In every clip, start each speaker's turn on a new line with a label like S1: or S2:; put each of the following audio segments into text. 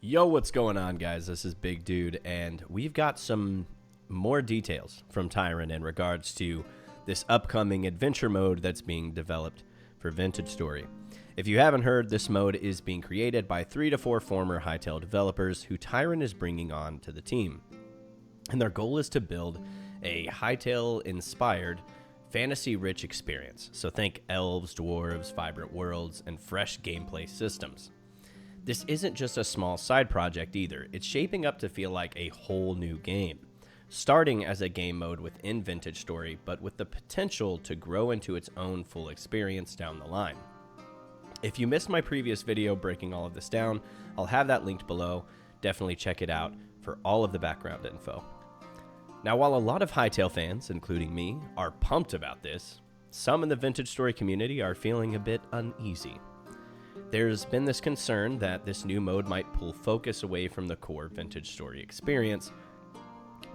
S1: Yo, what's going on, guys? This is Big Dude, and we've got some more details from Tyron in regards to this upcoming adventure mode that's being developed for Vintage Story. If you haven't heard, this mode is being created by 3 to 4 former Hytale developers who Tyron is bringing on to the team. And their goal is to build a Hytale-Inspired, fantasy-rich experience. So think elves, dwarves, vibrant worlds, and fresh gameplay systems. This isn't just a small side project either. It's shaping up to feel like a whole new game, starting as a game mode within Vintage Story, but with the potential to grow into its own full experience down the line. If you missed my previous video breaking all of this down, I'll have that linked below. Definitely check it out for all of the background info. Now, while a lot of Hytale fans, including me, are pumped about this, some in the Vintage Story community are feeling a bit uneasy. There's been this concern that this new mode might pull focus away from the core Vintage Story experience,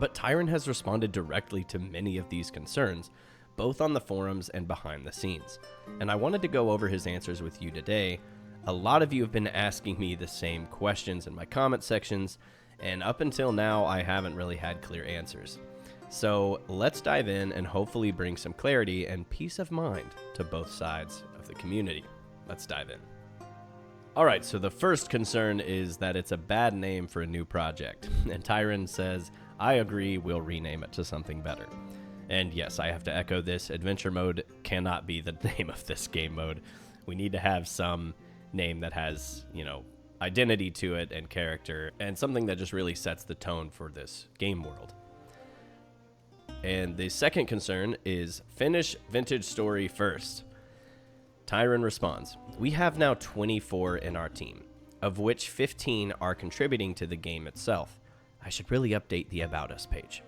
S1: but Tyron has responded directly to many of these concerns, both on the forums and behind the scenes, and I wanted to go over his answers with you today. A lot of you have been asking me the same questions in my comment sections, and up until now I haven't really had clear answers. So let's dive in and hopefully bring some clarity and peace of mind to both sides of the community. Let's dive in. Alright, so the first concern is that it's a bad name for a new project, and Tyron says, I agree, we'll rename it to something better. And yes, I have to echo this, adventure mode cannot be the name of this game mode. We need to have some name that has, identity to it and character, and something that just really sets the tone for this game world. And the second concern is finish Vintage Story first. Tyron responds, we have now 24 in our team, of which 15 are contributing to the game itself. I should really update the About Us page.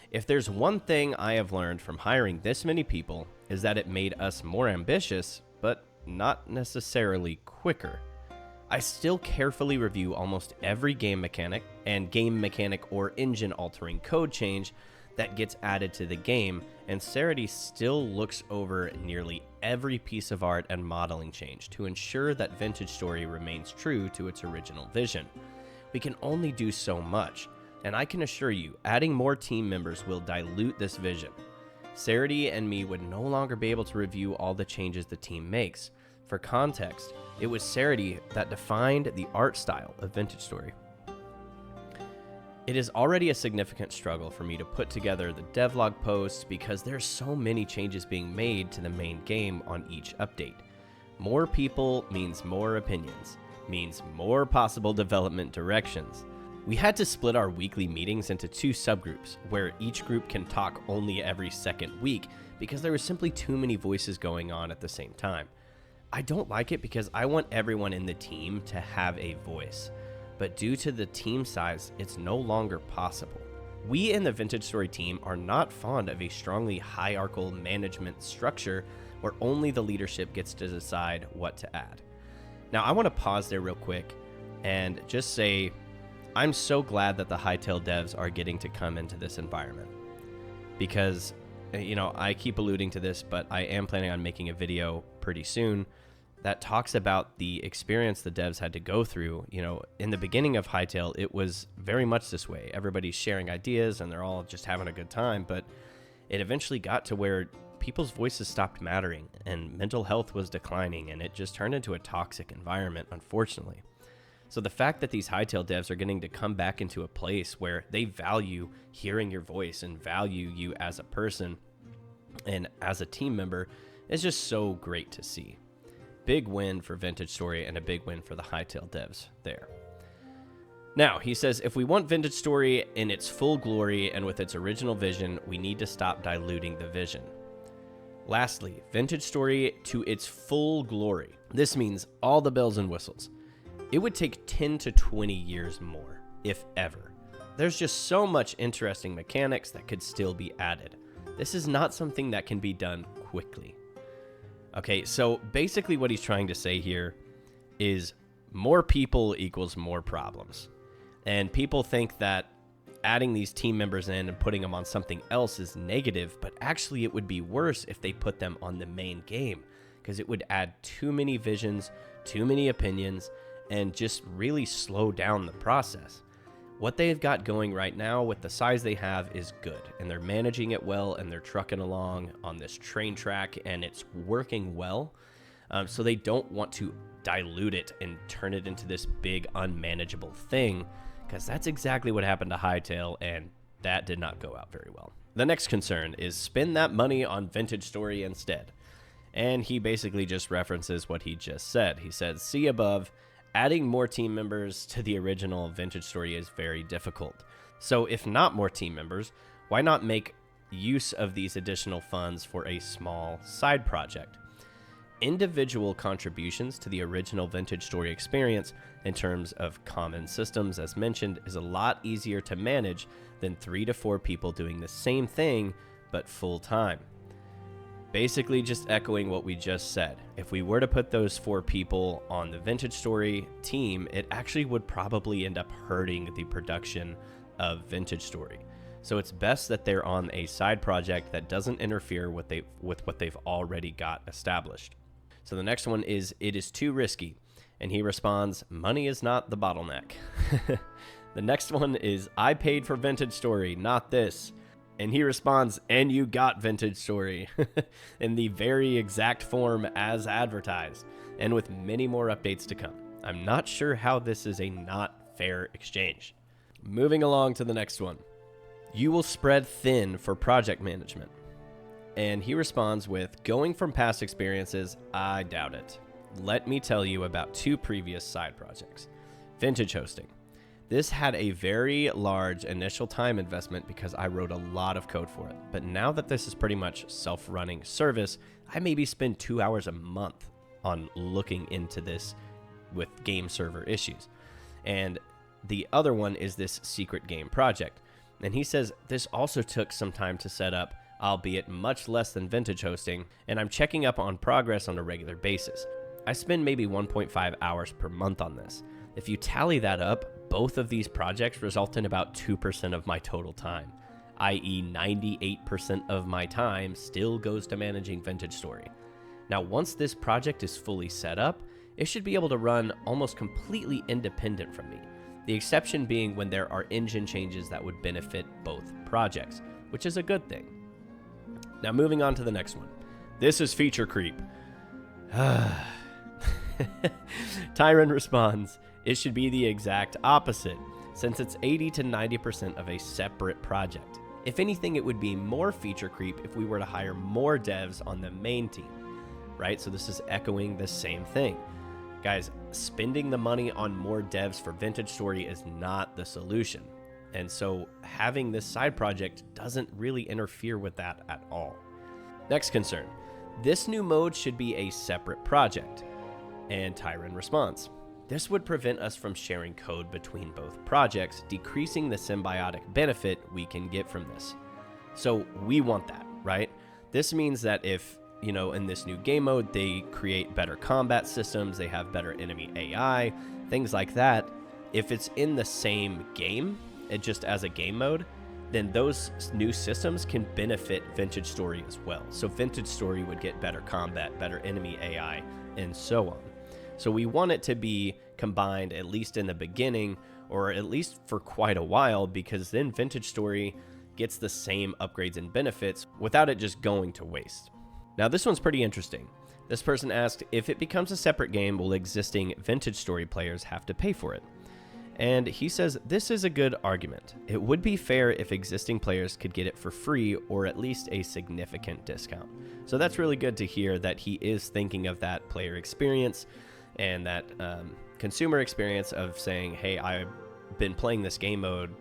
S1: If there's one thing I have learned from hiring this many people is that it made us more ambitious, but not necessarily quicker. I still carefully review almost every game mechanic or engine altering code change that gets added to the game, and Symbiotic still looks over nearly every piece of art and modeling change to ensure that Vintage Story remains true to its original vision. We can only do so much, and I can assure you, adding more team members will dilute this vision. Symbiotic and me would no longer be able to review all the changes the team makes. For context, it was Symbiotic that defined the art style of Vintage Story. It is already a significant struggle for me to put together the devlog posts because there's so many changes being made to the main game on each update. More people means more opinions, means more possible development directions. We had to split our weekly meetings into 2 subgroups, where each group can talk only every second week because there was simply too many voices going on at the same time. I don't like it because I want everyone in the team to have a voice. But due to the team size, it's no longer possible. We in the Vintage Story team are not fond of a strongly hierarchical management structure where only the leadership gets to decide what to add. Now, I want to pause there real quick and just say, I'm so glad that the Hytale devs are getting to come into this environment. Because, I keep alluding to this, but I am planning on making a video pretty soon that talks about the experience the devs had to go through. In the beginning of Hytale, it was very much this way. Everybody's sharing ideas and they're all just having a good time, but it eventually got to where people's voices stopped mattering and mental health was declining, and it just turned into a toxic environment, unfortunately. So the fact that these Hytale devs are getting to come back into a place where they value hearing your voice and value you as a person and as a team member is just so great to see. Big win for Vintage Story and a big win for the Hytale devs there. Now, he says, if we want Vintage Story in its full glory and with its original vision, we need to stop diluting the vision. Lastly, Vintage Story to its full glory. This means all the bells and whistles. It would take 10 to 20 years more, if ever. There's just so much interesting mechanics that could still be added. This is not something that can be done quickly. Okay, so basically what he's trying to say here is more people equals more problems. And people think that adding these team members in and putting them on something else is negative, but actually it would be worse if they put them on the main game, because it would add too many visions, too many opinions, and just really slow down the process. What they've got going right now with the size they have is good, and they're managing it well, and they're trucking along on this train track, and it's working well. So they don't want to dilute it and turn it into this big unmanageable thing, because that's exactly what happened to Hytale, and that did not go out very well. The next concern is spend that money on Vintage Story instead. And he basically just references what he just said. He says, see above, adding more team members to the original Vintage Story is very difficult. So if not more team members, why not make use of these additional funds for a small side project? Individual contributions to the original Vintage Story experience in terms of common systems, as mentioned, is a lot easier to manage than 3 to 4 people doing the same thing, but full time. Basically just echoing what we just said. If we were to put those 4 people on the Vintage Story team, it actually would probably end up hurting the production of Vintage Story. So it's best that they're on a side project that doesn't interfere with what they've already got established. So the next one is, it is too risky. And he responds, money is not the bottleneck. The next one is, I paid for Vintage Story, not this. And he responds, and you got Vintage Story in the very exact form as advertised, and with many more updates to come. I'm not sure how this is a not fair exchange. Moving along to the next one. You will spread thin for project management. And he responds with, going from past experiences, I doubt it. Let me tell you about 2 previous side projects. Vintage hosting. This had a very large initial time investment because I wrote a lot of code for it. But now that this is pretty much self-running service, I maybe spend 2 hours a month on looking into this with game server issues. And the other one is this secret game project. And he says this also took some time to set up, albeit much less than Vintage hosting, and I'm checking up on progress on a regular basis. I spend maybe 1.5 hours per month on this. If you tally that up, both of these projects result in about 2% of my total time, i.e. 98% of my time still goes to managing Vintage Story. Now, once this project is fully set up, it should be able to run almost completely independent from me, the exception being when there are engine changes that would benefit both projects, which is a good thing. Now, moving on to the next one. This is feature creep. Tyron responds, it should be the exact opposite, since it's 80 to 90% of a separate project. If anything, it would be more feature creep if we were to hire more devs on the main team, right? So this is echoing the same thing. Guys, spending the money on more devs for Vintage Story is not the solution. And so having this side project doesn't really interfere with that at all. Next concern. This new mode should be a separate project. And Tyron responds, this would prevent us from sharing code between both projects, decreasing the symbiotic benefit we can get from this. So we want that, right? This means that if, in this new game mode, they create better combat systems, they have better enemy AI, things like that. If it's in the same game, it just as a game mode, then those new systems can benefit Vintage Story as well. So Vintage Story would get better combat, better enemy AI, and so on. So we want it to be combined at least in the beginning, or at least for quite a while, because then Vintage Story gets the same upgrades and benefits without it just going to waste. Now this one's pretty interesting. This person asked, if it becomes a separate game, will existing Vintage Story players have to pay for it? And he says, this is a good argument. It would be fair if existing players could get it for free or at least a significant discount. So that's really good to hear that he is thinking of that player experience and that consumer experience of saying, hey, I've been playing this game mode,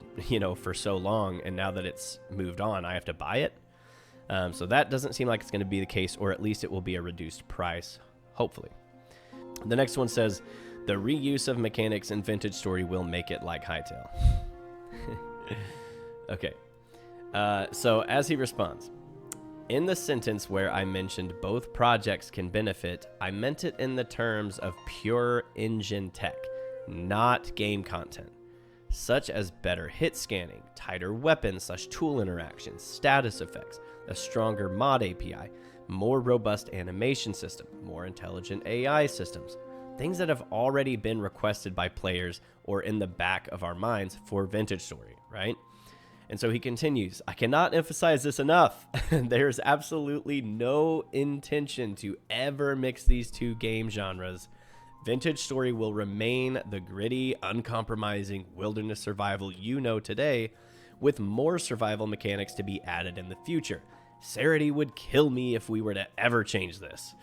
S1: for so long, and now that it's moved on, I have to buy it. So that doesn't seem like it's going to be the case, or at least it will be a reduced price, hopefully. The next one says, the reuse of mechanics in Vintage Story will make it like Hytale. Okay. So as he responds, in the sentence where I mentioned both projects can benefit, I meant it in the terms of pure engine tech, not game content, such as better hit scanning, tighter weapon/tool interactions, status effects, a stronger mod API, more robust animation system, more intelligent AI systems, things that have already been requested by players or in the back of our minds for Vintage Story, right? And so he continues, I cannot emphasize this enough. There's absolutely no intention to ever mix these two game genres. Vintage Story will remain the gritty, uncompromising wilderness survival you know today, with more survival mechanics to be added in the future. Sarity would kill me if we were to ever change this.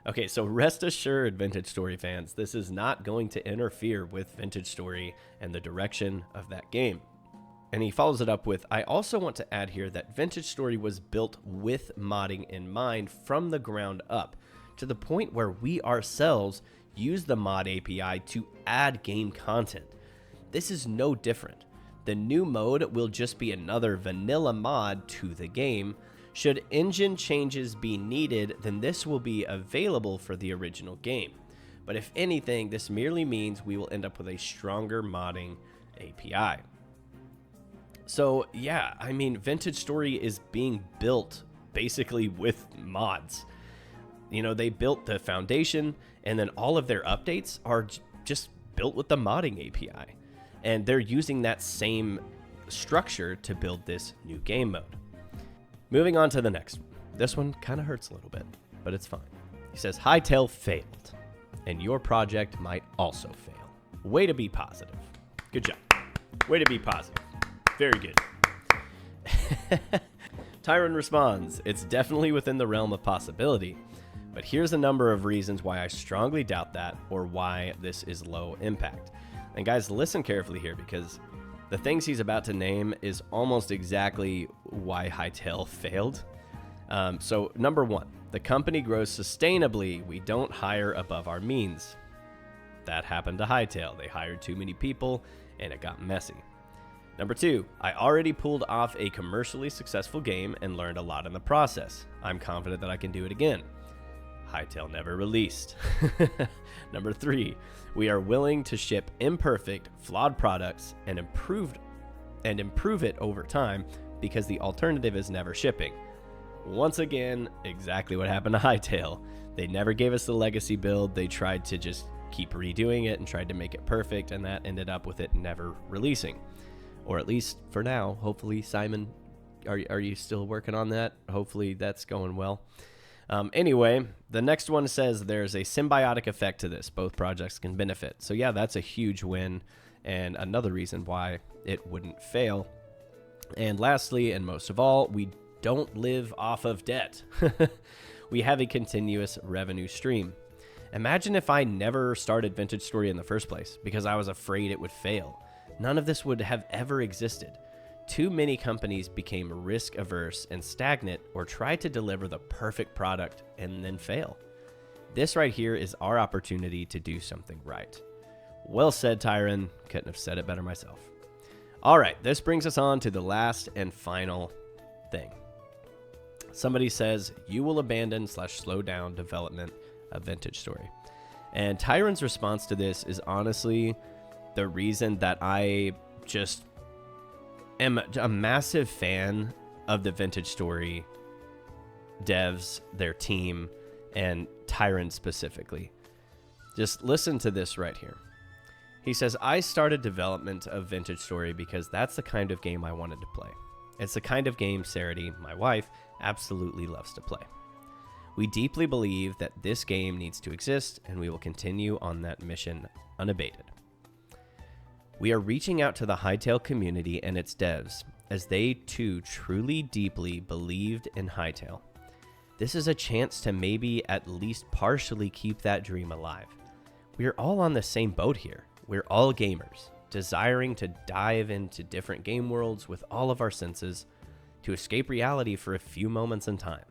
S1: Okay, so rest assured, Vintage Story fans, this is not going to interfere with Vintage Story and the direction of that game. And he follows it up with, I also want to add here that Vintage Story was built with modding in mind from the ground up, to the point where we ourselves use the mod API to add game content. This is no different. The new mode will just be another vanilla mod to the game. Should engine changes be needed, then this will be available for the original game. But if anything, this merely means we will end up with a stronger modding API. So yeah, I mean, Vintage Story is being built basically with mods. You know, they built the foundation, and then all of their updates are just built with the modding API. And they're using that same structure to build this new game mode. Moving on to the next one. This one kind of hurts a little bit, but it's fine. He says, Hytale failed, and your project might also fail. Way to be positive. Good job. Way to be positive. Very good. Tyron responds, it's definitely within the realm of possibility, but here's a number of reasons why I strongly doubt that, or why this is low impact. And guys, listen carefully here, because the things he's about to name is almost exactly why Hytale failed. So number one, the company grows sustainably. We don't hire above our means. That happened to Hytale. They hired too many people, and it got messy. Number two, I already pulled off a commercially successful game and learned a lot in the process. I'm confident that I can do it again. Hytale never released. Number three, we are willing to ship imperfect, flawed products and improve it over time because the alternative is never shipping. Once again, exactly what happened to Hytale. They never gave us the legacy build. They tried to just keep redoing it and tried to make it perfect, and that ended up with it never releasing. Or at least for now. Hopefully, Simon, are you still working on that? Hopefully that's going well. Anyway, the next one says there's a symbiotic effect to this. Both projects can benefit. So yeah, that's a huge win and another reason why it wouldn't fail. And lastly, and most of all, we don't live off of debt. We have a continuous revenue stream. Imagine if I never started Vintage Story in the first place because I was afraid it would fail. None of this would have ever existed. Too many companies became risk averse and stagnant, or tried to deliver the perfect product and then fail. This right here is our opportunity to do something right. Well said, Tyron. Couldn't have said it better myself. All right, this brings us on to the last and final thing. Somebody says, you will abandon / slow down development of Vintage Story. And Tyron's response to this is honestly the reason that I just am a massive fan of the Vintage Story devs, their team, and Tyron specifically. Just listen to this right here. He says, I started development of Vintage Story because that's the kind of game I wanted to play. It's the kind of game Sarity, my wife, absolutely loves to play. We deeply believe that this game needs to exist, and we will continue on that mission unabated. We are reaching out to the Hytale community and its devs, as they too truly deeply believed in Hytale. This is a chance to maybe at least partially keep that dream alive. We are all on the same boat here. We're all gamers, desiring to dive into different game worlds with all of our senses, to escape reality for a few moments in time.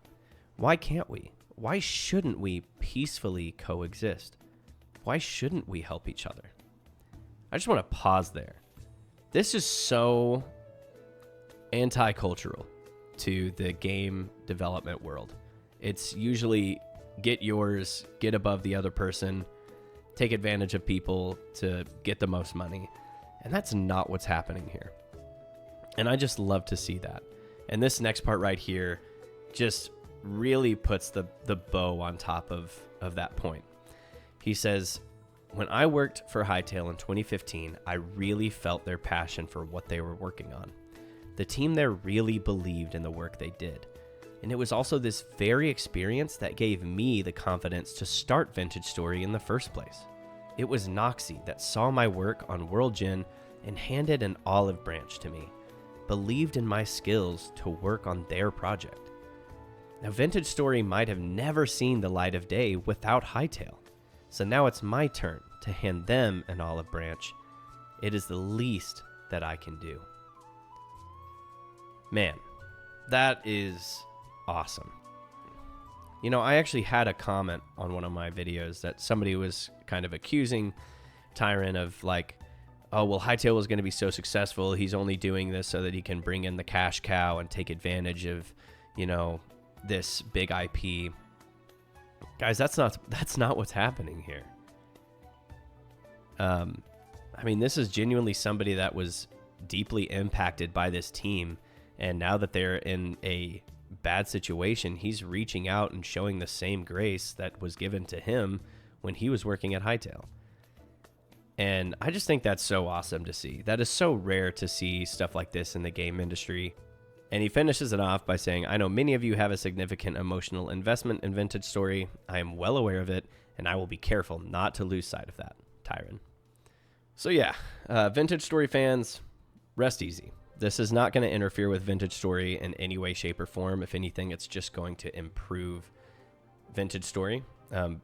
S1: Why can't we? Why shouldn't we peacefully coexist? Why shouldn't we help each other? I just want to pause there. This is so anti-cultural to the game development world. It's usually get yours, get above the other person, take advantage of people to get the most money. And that's not what's happening here. And I just love to see that. And this next part right here just really puts the bow on top of that point. He says, When I worked for Hytale in 2015, I really felt their passion for what they were working on. The team there really believed in the work they did. And it was also this very experience that gave me the confidence to start Vintage Story in the first place. It was Noxie that saw my work on World Gen and handed an olive branch to me, believed in my skills to work on their project. Now, Vintage Story might have never seen the light of day without Hytale, so now it's my turn to hand them an olive branch. It is the least that I can do. Man, that is awesome. You know, I actually had a comment on one of my videos that somebody was kind of accusing Tyron of like, oh, well, Hytale was going to be so successful. He's only doing this so that he can bring in the cash cow and take advantage of, you know, this big IP. Guys, that's not what's happening here. I mean, this is genuinely somebody that was deeply impacted by this team. And now that they're in a bad situation, he's reaching out and showing the same grace that was given to him when he was working at Hytale. And I just think that's so awesome to see. That is so rare to see stuff like this in the game industry. And he finishes it off by saying, I know many of you have a significant emotional investment in Vintage Story. I am well aware of it, and I will be careful not to lose sight of that, Tyron. So yeah, Vintage Story fans, rest easy. This is not going to interfere with Vintage Story in any way, shape, or form. If anything, it's just going to improve Vintage Story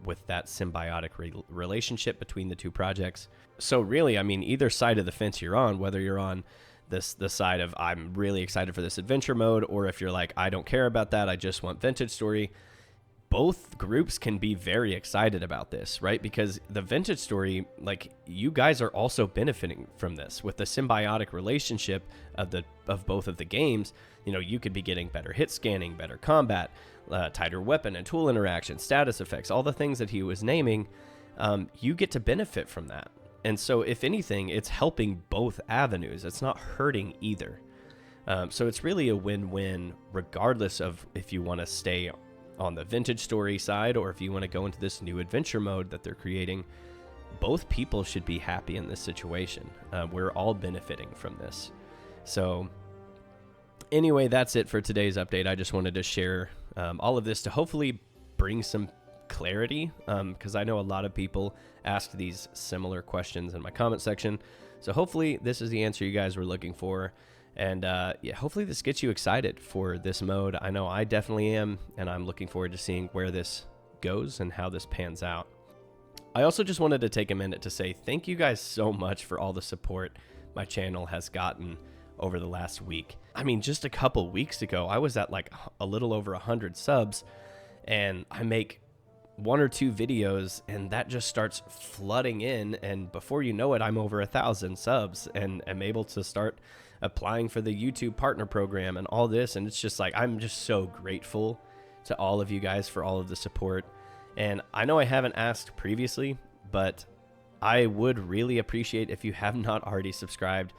S1: with that symbiotic relationship between the two projects. So really, I mean, either side of the fence you're on, whether you're on the side of I'm really excited for this adventure mode, or if you're like, I don't care about that, I just want Vintage Story, both groups can be very excited about this, right? Because the Vintage Story, like, you guys are also benefiting from this with the symbiotic relationship of both of the games. You know, you could be getting better hit scanning, better combat, tighter weapon and tool interaction, status effects, all the things that he was naming. You get to benefit from that. And so if anything, it's helping both avenues. It's not hurting either. So it's really a win-win regardless of if you want to stay on the Vintage Story side or if you want to go into this new adventure mode that they're creating. Both people should be happy in this situation. We're all benefiting from this. So anyway, that's it for today's update. I just wanted to share all of this to hopefully bring some clarity, because I know a lot of people asked these similar questions in my comment section. So hopefully this is the answer you guys were looking for. And yeah, hopefully this gets you excited for this mode. I know I definitely am, and I'm looking forward to seeing where this goes and how this pans out. I also just wanted to take a minute to say thank you guys so much for all the support my channel has gotten over the last week. I mean, just a couple weeks ago, I was at like a little over 100 subs, and I make 1 or 2 videos and that just starts flooding in, and before you know it, I'm over 1,000 subs and I'm able to start applying for the YouTube partner program and all this. And it's just like, I'm just so grateful to all of you guys for all of the support. And I know I haven't asked previously, but I would really appreciate if you have not already subscribed.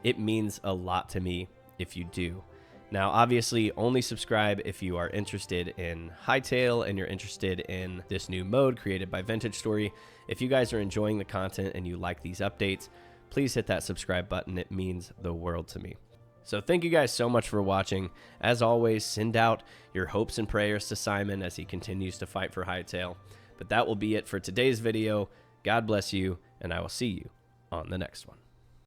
S1: It means a lot to me if you do. Now, obviously, only subscribe if you are interested in Hytale and you're interested in this new mode created by Vintage Story. If you guys are enjoying the content and you like these updates, please hit that subscribe button. It means the world to me. So thank you guys so much for watching. As always, send out your hopes and prayers to Simon as he continues to fight for Hytale. But that will be it for today's video. God bless you, and I will see you on the next one.